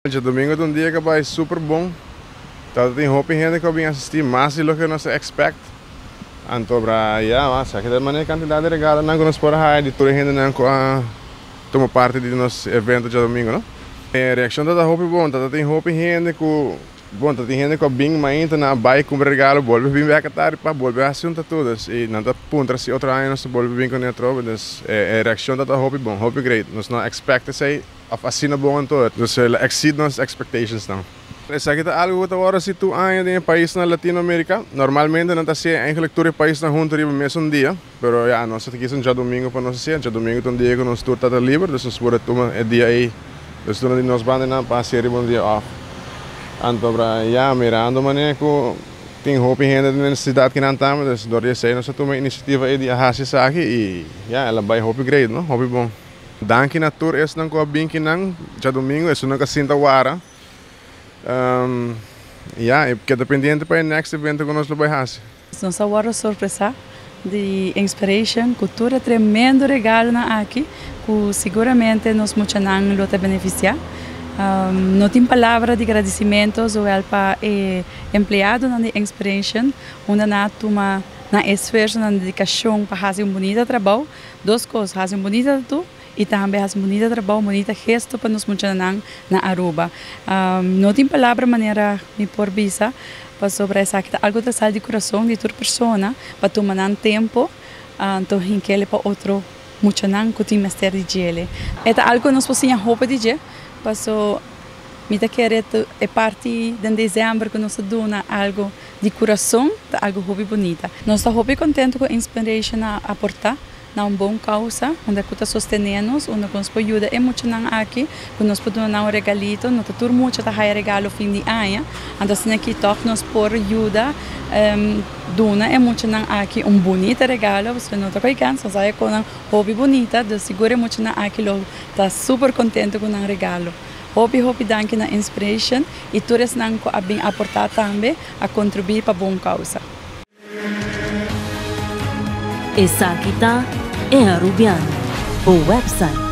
O domingo é um dia que vai super bom. Então tem roupa gente que vem assistir mais do que nós expect. Então para mas aqui da maneira quantidade de regalos não nos por aí de toda gente não toma parte de nosso evento de domingo, não? A reação da roupa bom, tá tem roupa gente que bom, tá tem gente que vem mais na vai com regalo, volve vir para cá para volver a assunto todas e não tá ponto se outro ano nós volve vir com outro, então a reação da roupa bom, roupa great. Nós não expect say assim bom todo. Então exceed nossas expectations não. Essa aqui é algo que agora se tu ainda em país na Latinoamérica, normalmente não está se eigenlijk todo país na junto riba mesmo dia, pero ja, nós aqui são já domingo para nós ser, já domingo é um dia que nós tour está livre, então nós podemos tomar o dia aí, então nós nos vamos na passear um dia off. Então para já mirando maneira que tem roupa gente na cidade que não estamos, então doria sei nós tomamos iniciativa aí de arrasar isso aqui e já ela vai roupa great, não, roupa bom. Danke na tour é não com bem que não, já domingo é não que sinta wara. Porque dependente para o next evento que nós vamos fazer. Nossa hora surpresa de inspiration, cultura tremendo regalo na aqui, que seguramente nos muitos não lo te beneficiar. Não tem palavra de agradecimento para o empregado na inspiration, onde na toma na esforço, na dedicação para fazer bonito trabalho, duas coisas, fazer bonito tu e também as bonita trabalho, bonita gesto para nos funcionar na Aruba. Não tem palavra maneira me por visa para sobre essa que algo da sal de coração de toda pessoa para tomar tempo, então hinquele para outro funcionar que tem mestre de gele. É algo que nós podemos roupa de gele, passo me tá querendo é parte de dezembro que nós dona algo de coração, algo hobby bonita. Nós estamos hobby contente com a inspiration a aportar na bom causa, onde está sostenendo, onde nos pode ajudar é muito aqui, que nos pode dar regalito, não está muito a regalo fim de ano, então se aqui toca nos por ajuda, dona é muito aqui bonito regalo, você não está cansado, sai com um hobby bonita, de seguro é muito aqui lo está super contente com um regalo. Hobby danke na inspiration e todos não a bem aportar também a contribuir para bom causa. Essa aqui tá é Arubiano, o website